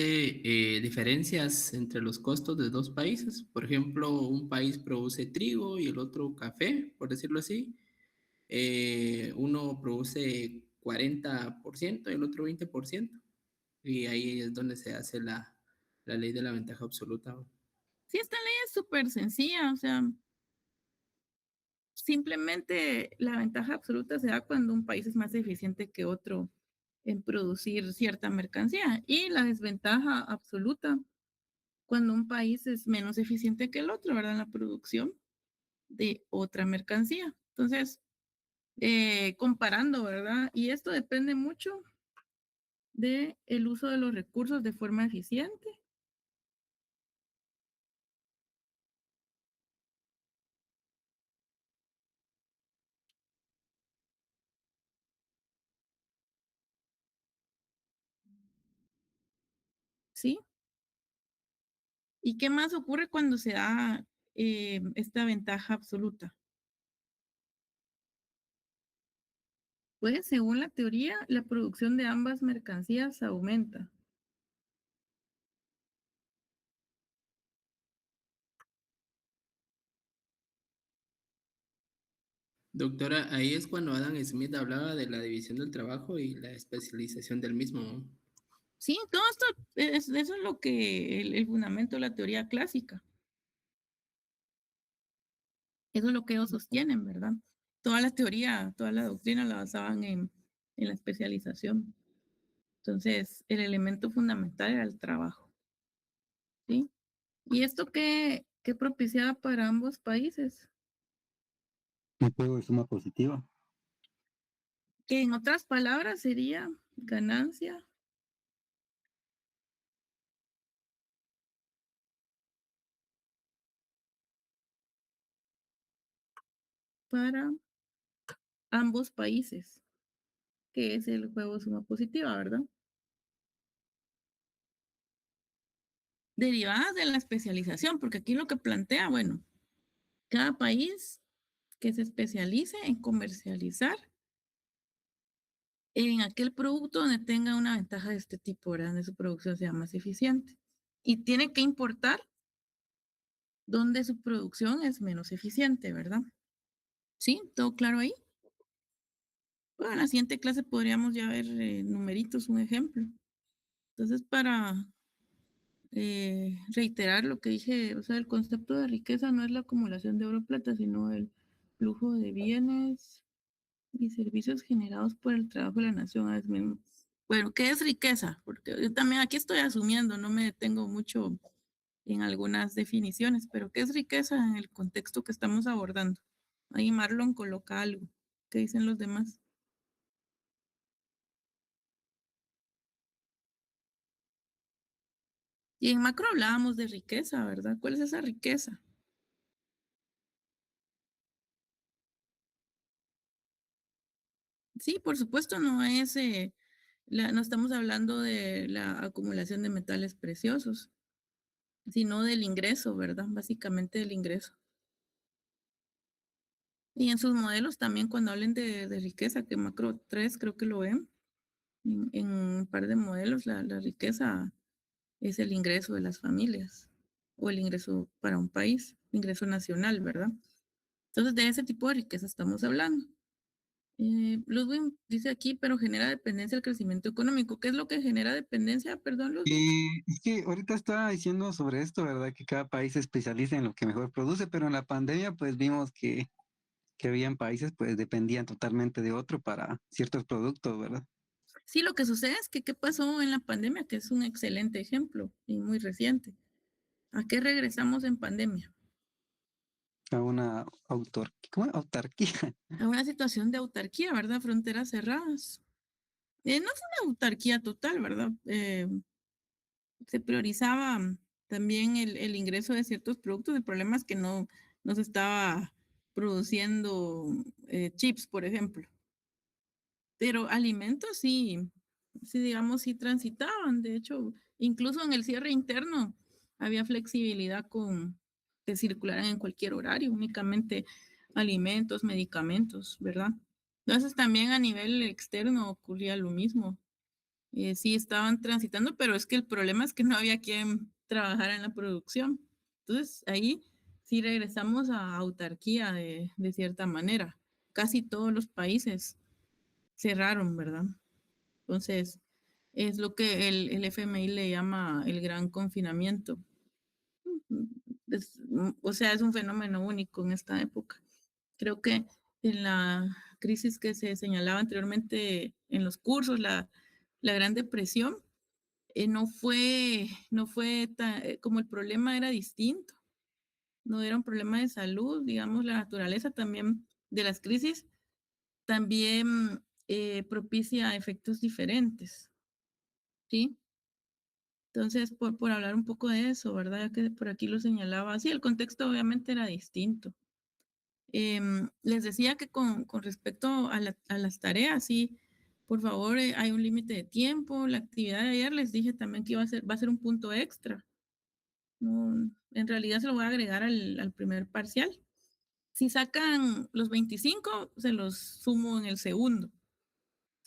diferencias entre los costos de dos países. Por ejemplo, un país produce trigo y el otro café, por decirlo así. Uno produce 40% y el otro 20%. Y ahí es donde se hace la ley de la ventaja absoluta. Sí, esta ley es súper sencilla, o sea, simplemente la ventaja absoluta se da cuando un país es más eficiente que otro en producir cierta mercancía, y la desventaja absoluta cuando un país es menos eficiente que el otro, ¿verdad? En la producción de otra mercancía. Entonces, comparando, ¿verdad? Y esto depende mucho de el uso de los recursos de forma eficiente. ¿Sí? ¿Y qué más ocurre cuando se da esta ventaja absoluta? Pues según la teoría, la producción de ambas mercancías aumenta. Doctora, ahí es cuando Adam Smith hablaba de la división del trabajo y la especialización del mismo, ¿no? Sí, todo esto, eso es lo que el fundamento de la teoría clásica. Eso es lo que ellos sostienen, ¿verdad? Toda la teoría, toda la doctrina la basaban en la especialización. Entonces, el elemento fundamental era el trabajo, ¿sí? ¿Y esto qué propiciaba para ambos países? Un juego de suma positiva. Que en otras palabras sería ganancia para ambos países, que es el juego de suma positiva, ¿verdad? Derivadas de la especialización, porque aquí lo que plantea, bueno, cada país que se especialice en comercializar en aquel producto donde tenga una ventaja de este tipo, ¿verdad? Donde su producción sea más eficiente. Y tiene que importar donde su producción es menos eficiente, ¿verdad? ¿Sí? ¿Todo claro ahí? Bueno, en la siguiente clase podríamos ya ver numeritos, un ejemplo. Entonces, para reiterar lo que dije, o sea, el concepto de riqueza no es la acumulación de oro y plata, sino el flujo de bienes y servicios generados por el trabajo de la nación. Bueno, ¿qué es riqueza? Porque yo también aquí estoy asumiendo, no me detengo mucho en algunas definiciones, pero ¿qué es riqueza en el contexto que estamos abordando? Ahí Marlon coloca algo. ¿Qué dicen los demás? Y en macro hablábamos de riqueza, ¿verdad? ¿Cuál es esa riqueza? Sí, por supuesto, no es, no estamos hablando de la acumulación de metales preciosos, sino del ingreso, ¿verdad? Básicamente del ingreso. Y en sus modelos también cuando hablen de riqueza, que macro 3 creo que lo ven, en un par de modelos la riqueza es el ingreso de las familias o el ingreso para un país, ingreso nacional, ¿verdad? Entonces de ese tipo de riqueza estamos hablando. Ludwig dice aquí, pero genera dependencia del crecimiento económico. ¿Qué es lo que genera dependencia? Perdón, Ludwig. Y es que ahorita estaba diciendo sobre esto, ¿verdad? Que cada país se especializa en lo que mejor produce, pero en la pandemia pues vimos que habían países pues dependían totalmente de otro para ciertos productos, ¿verdad? Sí, lo que sucede es que qué pasó en la pandemia, que es un excelente ejemplo y muy reciente. ¿A qué regresamos en pandemia? A una ¿cómo? Autarquía. A una situación de autarquía, ¿verdad? Fronteras cerradas. No fue una autarquía total, ¿verdad? Se priorizaba también el ingreso de ciertos productos. El problema es que no se estaba produciendo chips, por ejemplo. Pero alimentos sí, digamos, sí transitaban. De hecho, incluso en el cierre interno había flexibilidad con que circularan en cualquier horario, únicamente alimentos, medicamentos, ¿verdad? Entonces también a nivel externo ocurría lo mismo. Sí estaban transitando, pero es que el problema es que no había quien trabajara en la producción. Entonces ahí sí regresamos a autarquía de cierta manera. Casi todos los países cerraron, ¿verdad? Entonces, es lo que el FMI le llama el gran confinamiento. O sea, es un fenómeno único en esta época. Creo que en la crisis que se señalaba anteriormente en los cursos, la Gran Depresión, no fue como el problema era distinto, no era un problema de salud, digamos, la naturaleza también de las crisis también propicia efectos diferentes, ¿sí? Entonces, por hablar un poco de eso, ¿verdad? Ya que por aquí lo señalaba, sí, el contexto obviamente era distinto. Les decía que con respecto a las tareas, sí, por favor, hay un límite de tiempo. La actividad de ayer les dije también que va a ser un punto extra. No, en realidad se lo voy a agregar al primer parcial. Si sacan los 25, se los sumo en el segundo.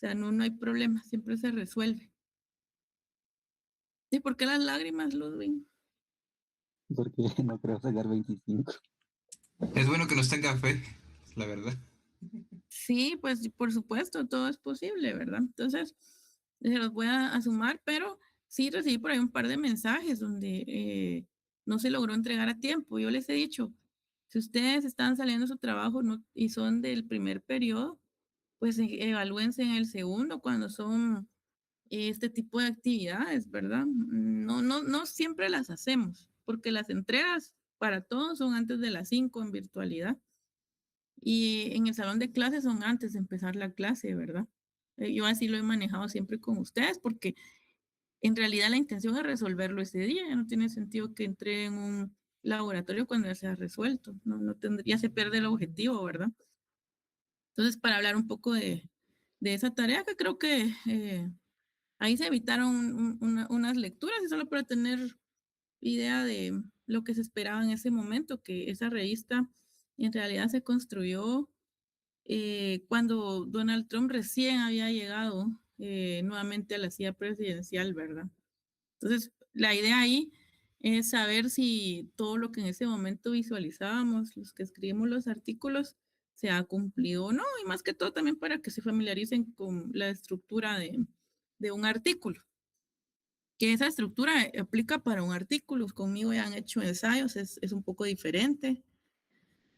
sea, no hay problema, siempre se resuelve. ¿Y por qué las lágrimas, Ludwig? Porque no creo sacar 25. Es bueno que nos tenga fe, la verdad. Sí, pues por supuesto, todo es posible, ¿verdad? Entonces, se los voy a sumar, pero sí recibí por ahí un par de mensajes donde no se logró entregar a tiempo. Yo les he dicho, si ustedes están saliendo de su trabajo y son del primer periodo, pues evalúense en el segundo cuando son este tipo de actividades, ¿verdad? No siempre las hacemos, porque las entregas para todos son antes de las 5 en virtualidad. Y en el salón de clases son antes de empezar la clase, ¿verdad? Yo así lo he manejado siempre con ustedes porque en realidad la intención es resolverlo ese día. Ya no tiene sentido que entre en un laboratorio cuando ya se ha resuelto. No tendría, se pierde el objetivo, ¿verdad? Entonces, para hablar un poco de esa tarea, que creo que ahí se evitaron unas lecturas y solo para tener idea de lo que se esperaba en ese momento, que esa revista en realidad se construyó cuando Donald Trump recién había llegado nuevamente a la silla presidencial, ¿verdad? Entonces, la idea ahí es saber si todo lo que en ese momento visualizábamos, los que escribimos los artículos, se ha cumplido o no, y más que todo también para que se familiaricen con la estructura de un artículo. Que esa estructura aplica para un artículo, conmigo ya han hecho ensayos, es un poco diferente.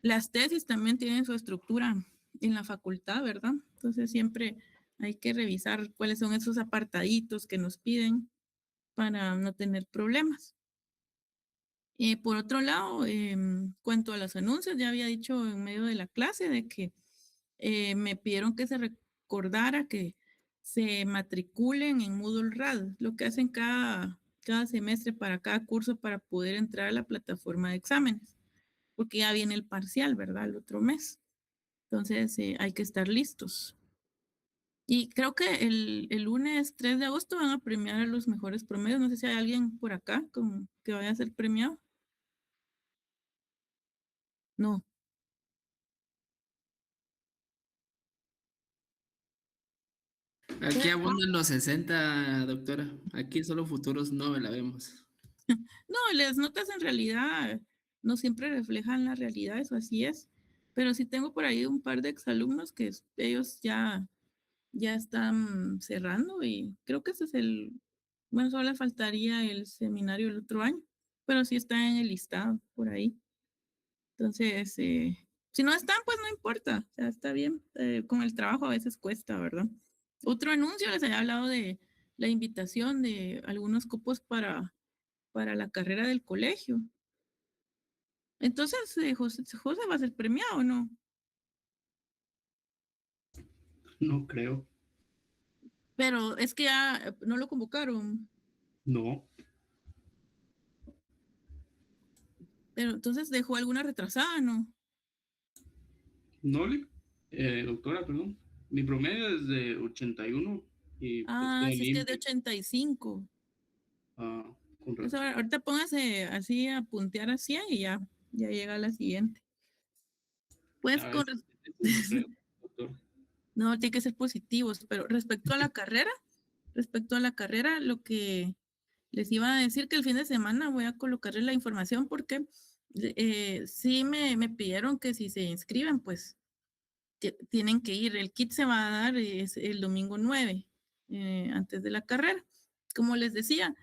Las tesis también tienen su estructura en la facultad, ¿verdad? Entonces siempre hay que revisar cuáles son esos apartaditos que nos piden para no tener problemas. Por otro lado, cuanto a los anuncios, ya había dicho en medio de la clase de que me pidieron que se recordara que se matriculen en Moodle Rad, lo que hacen cada semestre para cada curso para poder entrar a la plataforma de exámenes, porque ya viene el parcial, ¿verdad? El otro mes. Entonces hay que estar listos. Y creo que el lunes 3 de agosto van a premiar a los mejores promedios. No sé si hay alguien por acá que vaya a ser premiado. No. Aquí abundan los 60, doctora. Aquí solo futuros no la vemos. No, las notas en realidad no siempre reflejan la realidad, eso así es. Pero sí tengo por ahí un par de exalumnos que ellos ya están cerrando y creo que ese es bueno, solo le faltaría el seminario el otro año, pero sí está en el listado por ahí. Entonces, si no están, pues no importa, o sea, está bien. Con el trabajo a veces cuesta, ¿verdad? Otro anuncio, les había hablado de la invitación de algunos cupos para la carrera del colegio. Entonces, José va a ser premiado, ¿o no? No creo. Pero es que ya no lo convocaron. No. Pero entonces dejó alguna retrasada, ¿no? No, doctora, perdón. Mi promedio es de 81 y pues Ah, queda sí, es que es de limpio. 85. Ah, con Entonces, razón. ahorita póngase así a puntear a 100 y ya llega a la siguiente. Pues A veces no creo, doctor. no, tiene que ser positivos, pero respecto a la carrera, lo que les iba a decir que el fin de semana voy a colocarle la información porque sí me pidieron que si se inscriben, pues tienen que ir. El kit se va a dar es el domingo 9, antes de la carrera. Como les decía,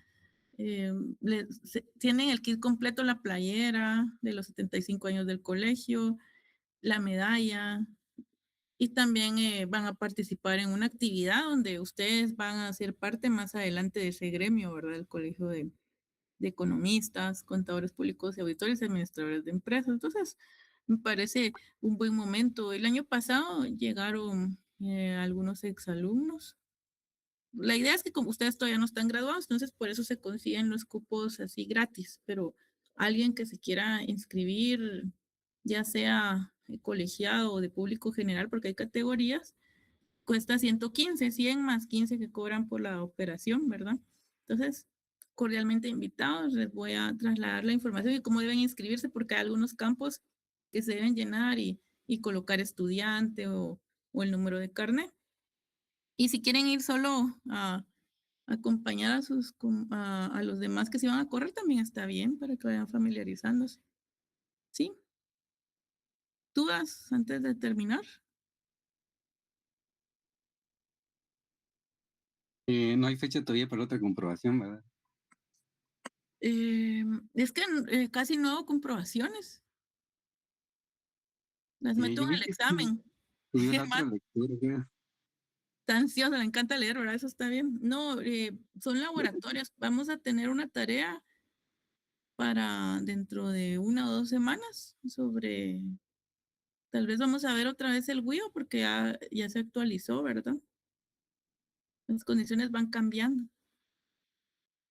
tienen el kit completo, la playera de los 75 años del colegio, la medalla, y también van a participar en una actividad donde ustedes van a ser parte más adelante de ese gremio, ¿verdad? El colegio de economistas, contadores públicos y auditores y administradores de empresas. Entonces, me parece un buen momento. El año pasado llegaron algunos exalumnos. La idea es que como ustedes todavía no están graduados, entonces por eso se consiguen los cupos así gratis, pero alguien que se quiera inscribir, ya sea colegiado o de público general, porque hay categorías, cuesta 115, 100 más 15 que cobran por la operación, ¿verdad? Entonces, cordialmente invitados, les voy a trasladar la información y cómo deben inscribirse, porque hay algunos campos que se deben llenar y colocar estudiante o el número de carnet. Y si quieren ir solo a acompañar a a los demás que se van a correr, también está bien para que vayan familiarizándose. ¿Sí? ¿Dudas antes de terminar? No hay fecha todavía para otra comprobación, ¿verdad? Es que casi no hago comprobaciones. Las meto Yo en vi el que examen. subió la Germán otra lectura, creo. está ansioso, le encanta leer, ¿verdad? Eso está bien. No, son laboratorios. Vamos a tener una tarea para dentro de 1 o 2 semanas sobre, tal vez vamos a ver otra vez el WIO porque ya se actualizó, ¿verdad? Las condiciones van cambiando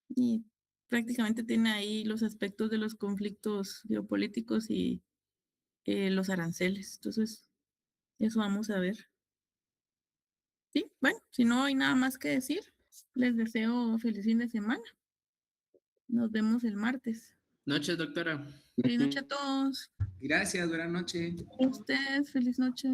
y prácticamente tiene ahí los aspectos de los conflictos geopolíticos y los aranceles. Entonces, eso vamos a ver. Sí, bueno, si no hay nada más que decir, les deseo feliz fin de semana. Nos vemos el martes. Noches, doctora. Feliz noche a todos. Gracias, buenas noches. A ustedes, feliz noche.